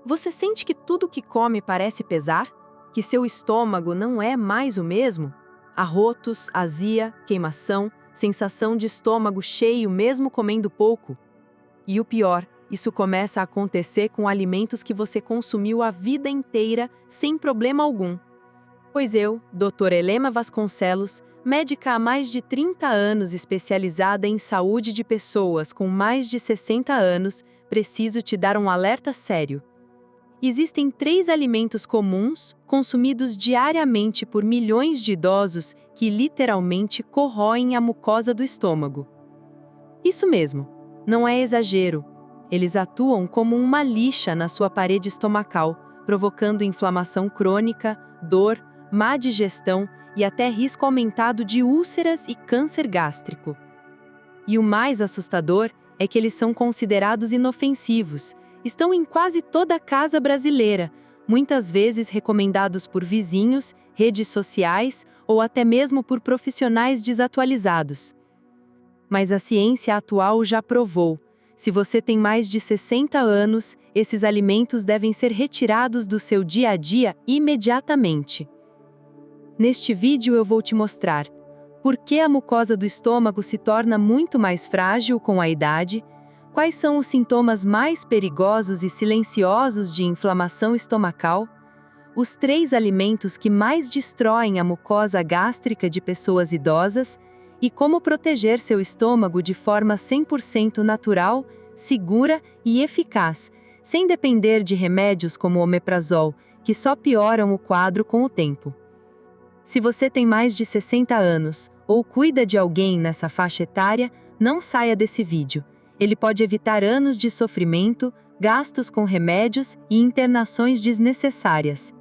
Você sente que tudo que come parece pesar? Que seu estômago não é mais o mesmo? Arrotos, azia, queimação, sensação de estômago cheio mesmo comendo pouco? E o pior, isso começa a acontecer com alimentos que você consumiu a vida inteira sem problema algum. Pois eu, doutora Helena Vasconcelos, médica há mais de 30 anos especializada em saúde de pessoas com mais de 60 anos, preciso te dar um alerta sério. Existem 3 alimentos comuns, consumidos diariamente por milhões de idosos, que literalmente corroem a mucosa do estômago. Isso mesmo, não é exagero. Eles atuam como uma lixa na sua parede estomacal, provocando inflamação crônica, dor, má digestão e até risco aumentado de úlceras e câncer gástrico. E o mais assustador é que eles são considerados inofensivos. Estão em quase toda a casa brasileira, muitas vezes recomendados por vizinhos, redes sociais ou até mesmo por profissionais desatualizados. Mas a ciência atual já provou: se você tem mais de 60 anos, esses alimentos devem ser retirados do seu dia a dia imediatamente. Neste vídeo eu vou te mostrar por que a mucosa do estômago se torna muito mais frágil com a idade, quais são os sintomas mais perigosos e silenciosos de inflamação estomacal, os 3 alimentos que mais destroem a mucosa gástrica de pessoas idosas e como proteger seu estômago de forma 100% natural, segura e eficaz, sem depender de remédios como o omeprazol, que só pioram o quadro com o tempo. Se você tem mais de 60 anos ou cuida de alguém nessa faixa etária, não saia desse vídeo. Ele pode evitar anos de sofrimento, gastos com remédios e internações desnecessárias.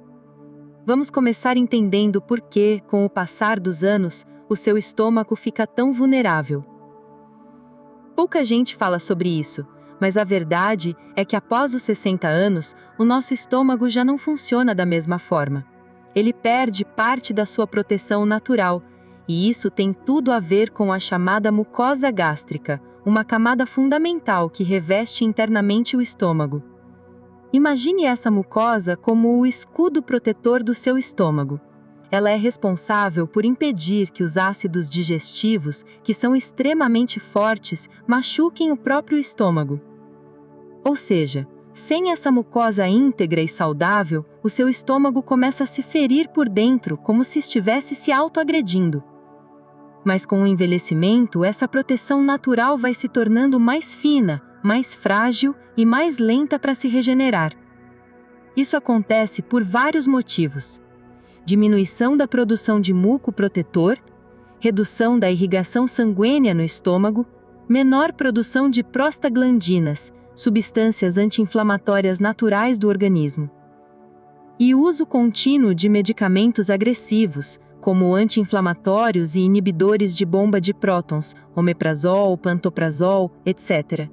Vamos começar entendendo por que, com o passar dos anos, o seu estômago fica tão vulnerável. Pouca gente fala sobre isso, mas a verdade é que após os 60 anos, o nosso estômago já não funciona da mesma forma. Ele perde parte da sua proteção natural, e isso tem tudo a ver com a chamada mucosa gástrica, uma camada fundamental que reveste internamente o estômago. Imagine essa mucosa como o escudo protetor do seu estômago. Ela é responsável por impedir que os ácidos digestivos, que são extremamente fortes, machuquem o próprio estômago. Ou seja, sem essa mucosa íntegra e saudável, o seu estômago começa a se ferir por dentro, como se estivesse se autoagredindo. Mas com o envelhecimento, essa proteção natural vai se tornando mais fina, mais frágil e mais lenta para se regenerar. Isso acontece por vários motivos: diminuição da produção de muco protetor, redução da irrigação sanguínea no estômago, menor produção de prostaglandinas, substâncias anti-inflamatórias naturais do organismo, e uso contínuo de medicamentos agressivos, como anti-inflamatórios e inibidores de bomba de prótons, omeprazol, pantoprazol, etc.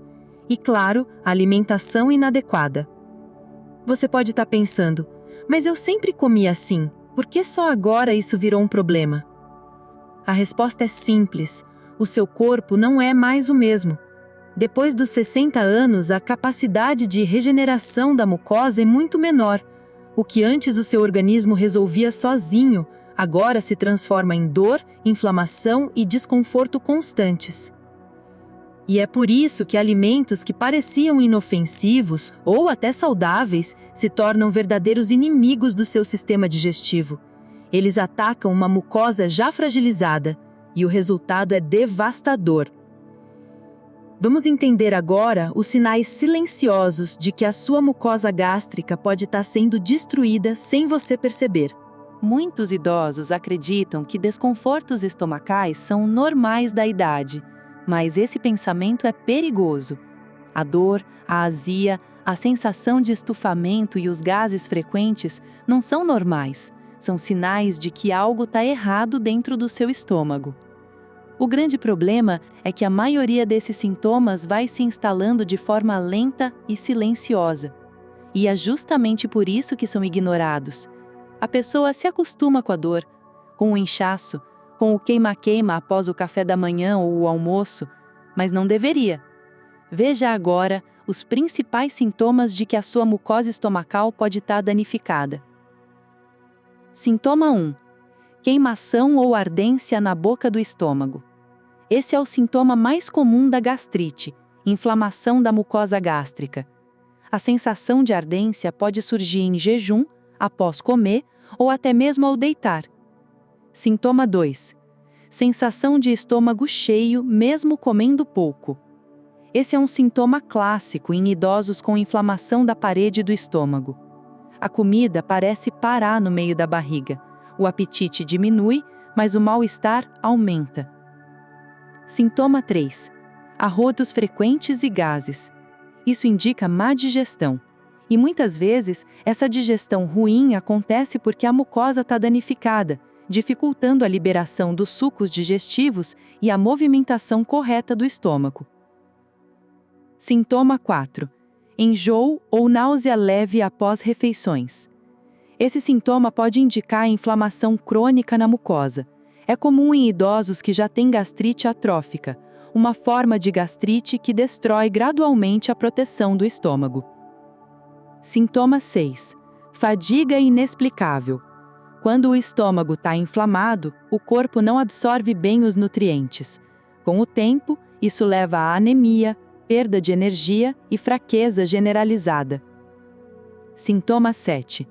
E, claro, alimentação inadequada. Você pode estar pensando, mas eu sempre comi assim, por que só agora isso virou um problema? A resposta é simples: o seu corpo não é mais o mesmo. Depois dos 60 anos, a capacidade de regeneração da mucosa é muito menor. O que antes o seu organismo resolvia sozinho, agora se transforma em dor, inflamação e desconforto constantes. E é por isso que alimentos que pareciam inofensivos ou até saudáveis se tornam verdadeiros inimigos do seu sistema digestivo. Eles atacam uma mucosa já fragilizada, e o resultado é devastador. Vamos entender agora os sinais silenciosos de que a sua mucosa gástrica pode estar sendo destruída sem você perceber. Muitos idosos acreditam que desconfortos estomacais são normais da idade, mas esse pensamento é perigoso. A dor, a azia, a sensação de estufamento e os gases frequentes não são normais, são sinais de que algo está errado dentro do seu estômago. O grande problema é que a maioria desses sintomas vai se instalando de forma lenta e silenciosa. E é justamente por isso que são ignorados. A pessoa se acostuma com a dor, com o inchaço, com o queima-queima após o café da manhã ou o almoço, mas não deveria. Veja agora os principais sintomas de que a sua mucosa estomacal pode estar danificada. Sintoma 1. Queimação ou ardência na boca do estômago. Esse é o sintoma mais comum da gastrite, inflamação da mucosa gástrica. A sensação de ardência pode surgir em jejum, após comer ou até mesmo ao deitar. Sintoma 2. Sensação de estômago cheio mesmo comendo pouco. Esse é um sintoma clássico em idosos com inflamação da parede do estômago. A comida parece parar no meio da barriga. O apetite diminui, mas o mal-estar aumenta. Sintoma 3. Arrotos frequentes e gases. Isso indica má digestão. E muitas vezes, essa digestão ruim acontece porque a mucosa está danificada, dificultando a liberação dos sucos digestivos e a movimentação correta do estômago. Sintoma 4. Enjoo ou náusea leve após refeições. Esse sintoma pode indicar a inflamação crônica na mucosa. É comum em idosos que já têm gastrite atrófica, uma forma de gastrite que destrói gradualmente a proteção do estômago. Sintoma 6. Fadiga inexplicável. Quando o estômago está inflamado, o corpo não absorve bem os nutrientes. Com o tempo, isso leva a anemia, perda de energia e fraqueza generalizada. Sintoma 7.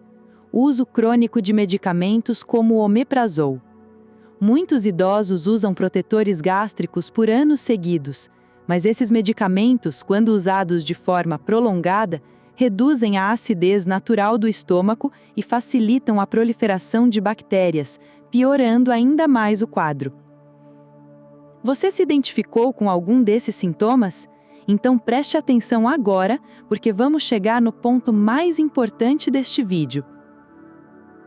Uso crônico de medicamentos como o omeprazol. Muitos idosos usam protetores gástricos por anos seguidos, mas esses medicamentos, quando usados de forma prolongada, reduzem a acidez natural do estômago e facilitam a proliferação de bactérias, piorando ainda mais o quadro. Você se identificou com algum desses sintomas? Então preste atenção agora, porque vamos chegar no ponto mais importante deste vídeo.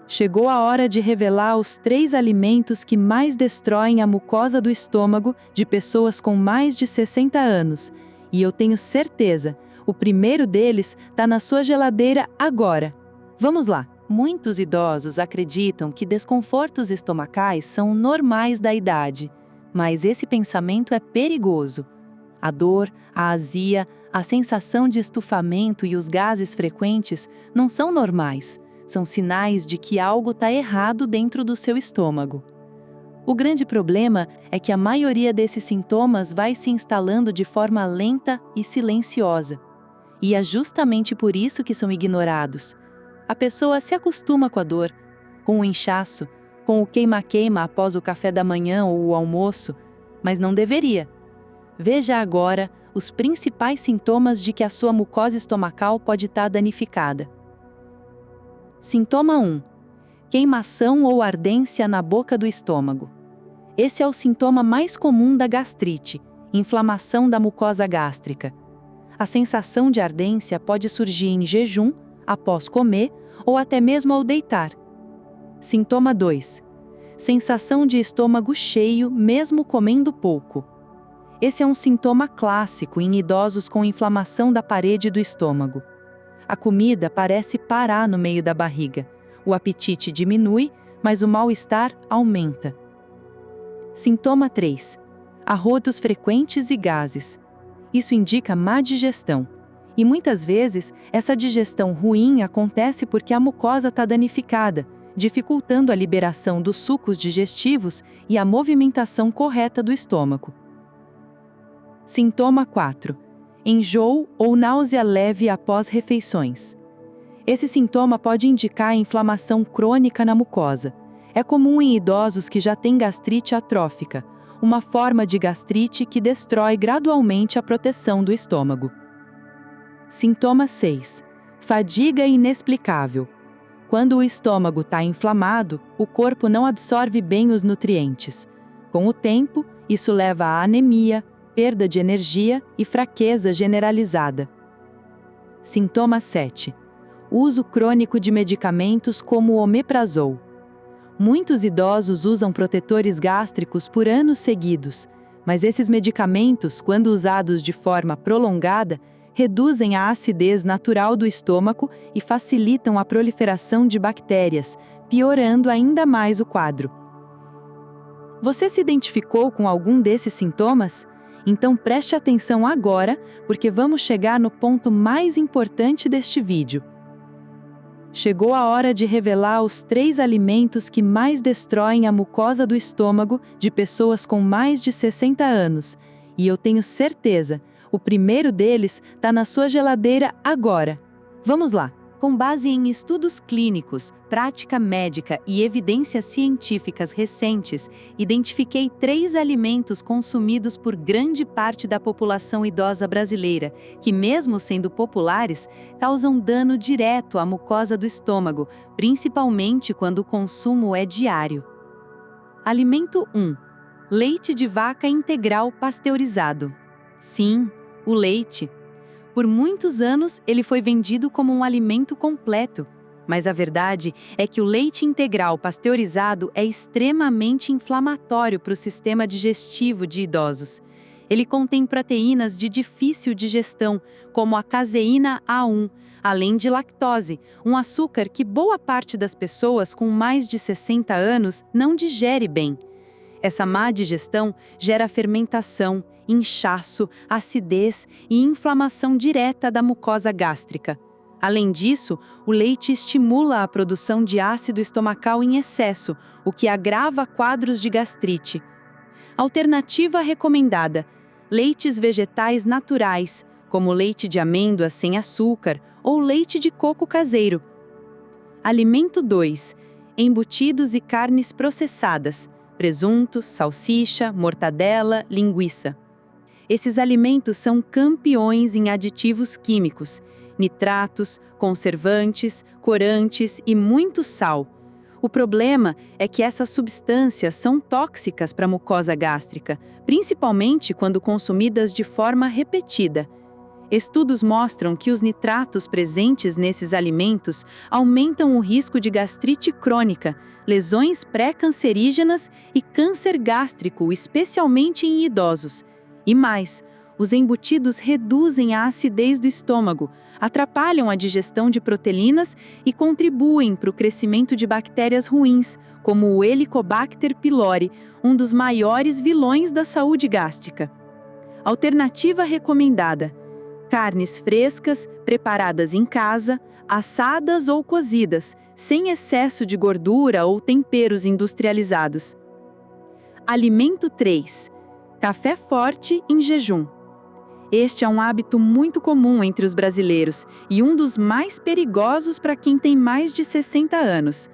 Chegou a hora de revelar os 3 alimentos que mais destroem a mucosa do estômago de pessoas com mais de 60 anos. E eu tenho certeza, o primeiro deles está na sua geladeira agora. Vamos lá! Muitos idosos acreditam que desconfortos estomacais são normais da idade, mas esse pensamento é perigoso. A dor, a azia, a sensação de estufamento e os gases frequentes não são normais. São sinais de que algo está errado dentro do seu estômago. O grande problema é que a maioria desses sintomas vai se instalando de forma lenta e silenciosa. E é justamente por isso que são ignorados. A pessoa se acostuma com a dor, com o inchaço, com o queima-queima após o café da manhã ou o almoço, mas não deveria. Veja agora os principais sintomas de que a sua mucosa estomacal pode estar danificada. Sintoma 1. Queimação ou ardência na boca do estômago. Esse é o sintoma mais comum da gastrite, inflamação da mucosa gástrica. A sensação de ardência pode surgir em jejum, após comer ou até mesmo ao deitar. Sintoma 2. Sensação de estômago cheio mesmo comendo pouco. Esse é um sintoma clássico em idosos com inflamação da parede do estômago. A comida parece parar no meio da barriga. O apetite diminui, mas o mal-estar aumenta. Sintoma 3. Arrotos frequentes e gases. Isso indica má digestão. E muitas vezes, essa digestão ruim acontece porque a mucosa está danificada, dificultando a liberação dos sucos digestivos e a movimentação correta do estômago. Sintoma 4. Enjoo ou náusea leve após refeições. Esse sintoma pode indicar inflamação crônica na mucosa. É comum em idosos que já têm gastrite atrófica, uma forma de gastrite que destrói gradualmente a proteção do estômago. Sintoma 6. Fadiga inexplicável. Quando o estômago está inflamado, o corpo não absorve bem os nutrientes. Com o tempo, isso leva a anemia, perda de energia e fraqueza generalizada. Sintoma 7. Uso crônico de medicamentos como o omeprazol. Muitos idosos usam protetores gástricos por anos seguidos, mas esses medicamentos, quando usados de forma prolongada, reduzem a acidez natural do estômago e facilitam a proliferação de bactérias, piorando ainda mais o quadro. Você se identificou com algum desses sintomas? Então preste atenção agora, porque vamos chegar no ponto mais importante deste vídeo. Chegou a hora de revelar os 3 alimentos que mais destroem a mucosa do estômago de pessoas com mais de 60 anos. E eu tenho certeza, o primeiro deles está na sua geladeira agora. Vamos lá! Com base em estudos clínicos, prática médica e evidências científicas recentes, identifiquei 3 alimentos consumidos por grande parte da população idosa brasileira, que, mesmo sendo populares, causam dano direto à mucosa do estômago, principalmente quando o consumo é diário. Alimento 1. Leite de vaca integral pasteurizado. Sim, o leite. Por muitos anos, ele foi vendido como um alimento completo. Mas a verdade é que o leite integral pasteurizado é extremamente inflamatório para o sistema digestivo de idosos. Ele contém proteínas de difícil digestão, como a caseína A1, além de lactose, um açúcar que boa parte das pessoas com mais de 60 anos não digere bem. Essa má digestão gera fermentação, inchaço, acidez e inflamação direta da mucosa gástrica. Além disso, o leite estimula a produção de ácido estomacal em excesso, o que agrava quadros de gastrite. Alternativa recomendada: leites vegetais naturais, como leite de amêndoas sem açúcar ou leite de coco caseiro. Alimento 2. Embutidos e carnes processadas, presunto, salsicha, mortadela, linguiça. Esses alimentos são campeões em aditivos químicos, nitratos, conservantes, corantes e muito sal. O problema é que essas substâncias são tóxicas para a mucosa gástrica, principalmente quando consumidas de forma repetida. Estudos mostram que os nitratos presentes nesses alimentos aumentam o risco de gastrite crônica, lesões pré-cancerígenas e câncer gástrico, especialmente em idosos. E mais, os embutidos reduzem a acidez do estômago, atrapalham a digestão de proteínas e contribuem para o crescimento de bactérias ruins, como o Helicobacter pylori, um dos maiores vilões da saúde gástrica. Alternativa recomendada: carnes frescas, preparadas em casa, assadas ou cozidas, sem excesso de gordura ou temperos industrializados. Alimento 3. Café forte em jejum. Este é um hábito muito comum entre os brasileiros e um dos mais perigosos para quem tem mais de 60 anos.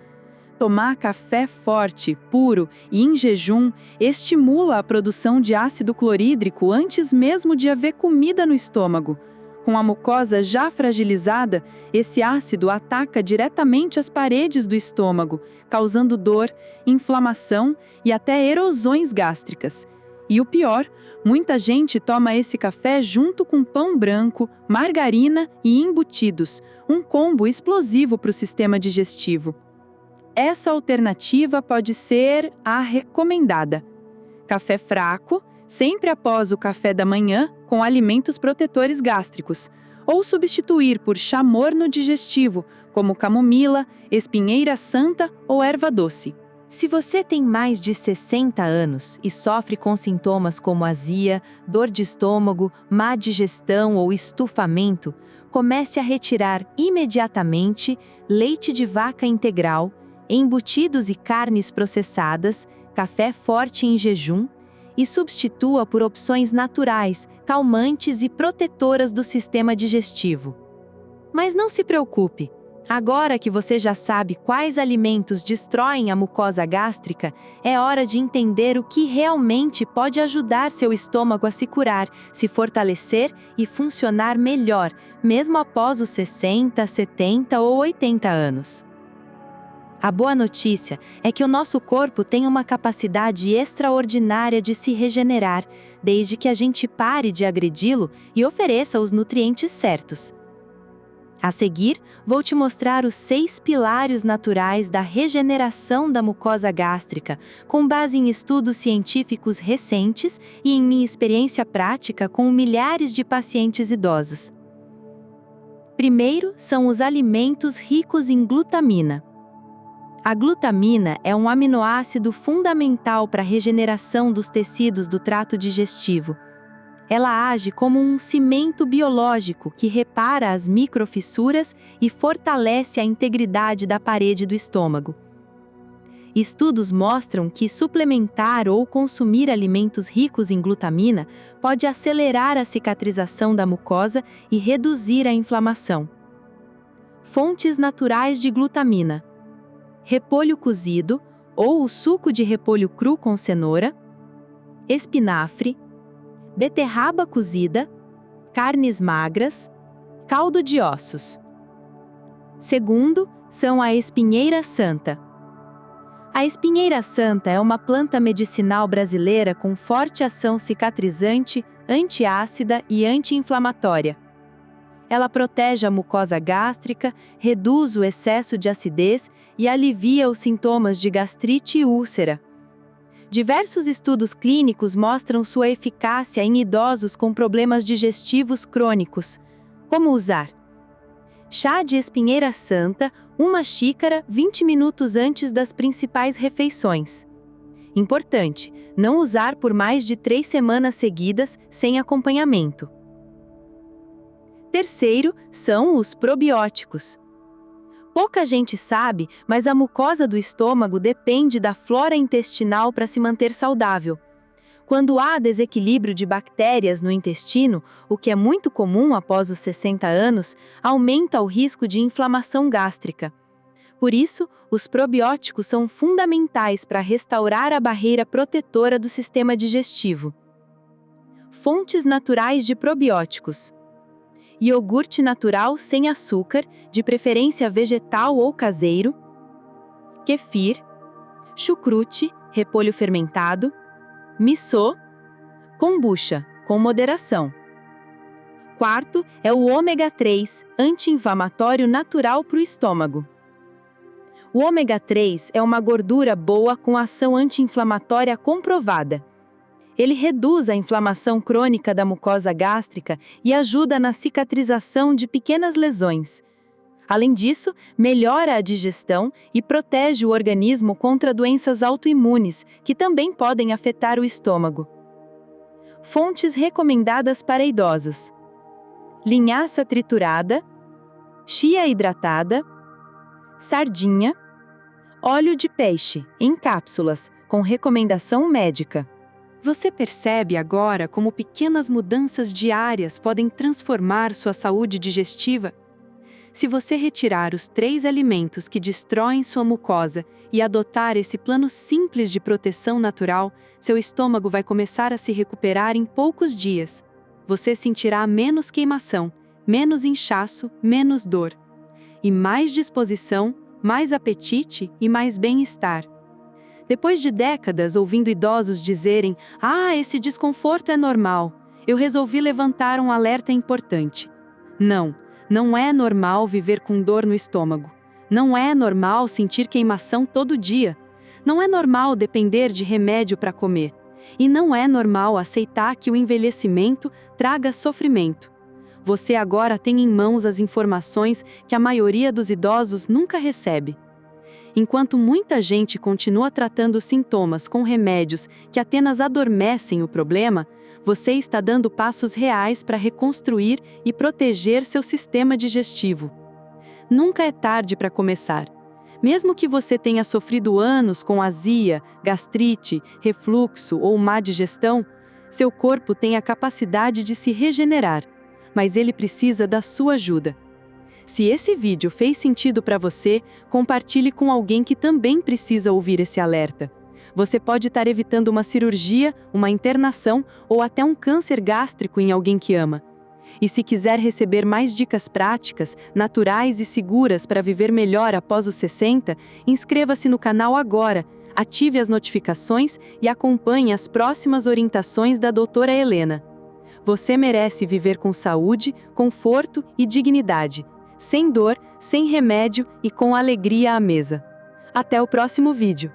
Tomar café forte, puro e em jejum estimula a produção de ácido clorídrico antes mesmo de haver comida no estômago. Com a mucosa já fragilizada, esse ácido ataca diretamente as paredes do estômago, causando dor, inflamação e até erosões gástricas. E o pior, muita gente toma esse café junto com pão branco, margarina e embutidos, um combo explosivo para o sistema digestivo. Essa alternativa pode ser a recomendada: café fraco, sempre após o café da manhã, com alimentos protetores gástricos, ou substituir por chá morno digestivo, como camomila, espinheira santa ou erva doce. Se você tem mais de 60 anos e sofre com sintomas como azia, dor de estômago, má digestão ou estufamento, comece a retirar imediatamente leite de vaca integral, embutidos e carnes processadas, café forte em jejum e substitua por opções naturais, calmantes e protetoras do sistema digestivo. Mas não se preocupe! Agora que você já sabe quais alimentos destroem a mucosa gástrica, é hora de entender o que realmente pode ajudar seu estômago a se curar, se fortalecer e funcionar melhor, mesmo após os 60, 70 ou 80 anos. A boa notícia é que o nosso corpo tem uma capacidade extraordinária de se regenerar, desde que a gente pare de agredi-lo e ofereça os nutrientes certos. A seguir, vou te mostrar os 6 pilares naturais da regeneração da mucosa gástrica, com base em estudos científicos recentes e em minha experiência prática com milhares de pacientes idosos. Primeiro, são os alimentos ricos em glutamina. A glutamina é um aminoácido fundamental para a regeneração dos tecidos do trato digestivo. Ela age como um cimento biológico que repara as microfissuras e fortalece a integridade da parede do estômago. Estudos mostram que suplementar ou consumir alimentos ricos em glutamina pode acelerar a cicatrização da mucosa e reduzir a inflamação. Fontes naturais de glutamina: repolho cozido ou o suco de repolho cru com cenoura, espinafre, beterraba cozida, carnes magras, caldo de ossos. Segundo, são a espinheira santa. A espinheira santa é uma planta medicinal brasileira com forte ação cicatrizante, antiácida e anti-inflamatória. Ela protege a mucosa gástrica, reduz o excesso de acidez e alivia os sintomas de gastrite e úlcera. Diversos estudos clínicos mostram sua eficácia em idosos com problemas digestivos crônicos. Como usar? Chá de espinheira santa, 1 xícara, 20 minutos antes das principais refeições. Importante, não usar por mais de 3 semanas seguidas sem acompanhamento. Terceiro, são os probióticos. Pouca gente sabe, mas a mucosa do estômago depende da flora intestinal para se manter saudável. Quando há desequilíbrio de bactérias no intestino, o que é muito comum após os 60 anos, aumenta o risco de inflamação gástrica. Por isso, os probióticos são fundamentais para restaurar a barreira protetora do sistema digestivo. Fontes naturais de probióticos: iogurte natural sem açúcar, de preferência vegetal ou caseiro, kefir, chucrute, repolho fermentado, miso, kombucha, com moderação. Quarto é o ômega 3, anti-inflamatório natural para o estômago. O ômega 3 é uma gordura boa com ação anti-inflamatória comprovada. Ele reduz a inflamação crônica da mucosa gástrica e ajuda na cicatrização de pequenas lesões. Além disso, melhora a digestão e protege o organismo contra doenças autoimunes, que também podem afetar o estômago. Fontes recomendadas para idosos: linhaça triturada, chia hidratada, sardinha, óleo de peixe, em cápsulas, com recomendação médica. Você percebe agora como pequenas mudanças diárias podem transformar sua saúde digestiva? Se você retirar os 3 alimentos que destroem sua mucosa e adotar esse plano simples de proteção natural, seu estômago vai começar a se recuperar em poucos dias. Você sentirá menos queimação, menos inchaço, menos dor. E mais disposição, mais apetite e mais bem-estar. Depois de décadas ouvindo idosos dizerem: "Ah, esse desconforto é normal", eu resolvi levantar um alerta importante. Não é normal viver com dor no estômago. Não é normal sentir queimação todo dia. Não é normal depender de remédio para comer. E não é normal aceitar que o envelhecimento traga sofrimento. Você agora tem em mãos as informações que a maioria dos idosos nunca recebe. Enquanto muita gente continua tratando os sintomas com remédios que apenas adormecem o problema, você está dando passos reais para reconstruir e proteger seu sistema digestivo. Nunca é tarde para começar. Mesmo que você tenha sofrido anos com azia, gastrite, refluxo ou má digestão, seu corpo tem a capacidade de se regenerar, mas ele precisa da sua ajuda. Se esse vídeo fez sentido para você, compartilhe com alguém que também precisa ouvir esse alerta. Você pode estar evitando uma cirurgia, uma internação ou até um câncer gástrico em alguém que ama. E se quiser receber mais dicas práticas, naturais e seguras para viver melhor após os 60, inscreva-se no canal agora, ative as notificações e acompanhe as próximas orientações da doutora Helena. Você merece viver com saúde, conforto e dignidade, sem dor, sem remédio e com alegria à mesa. Até o próximo vídeo!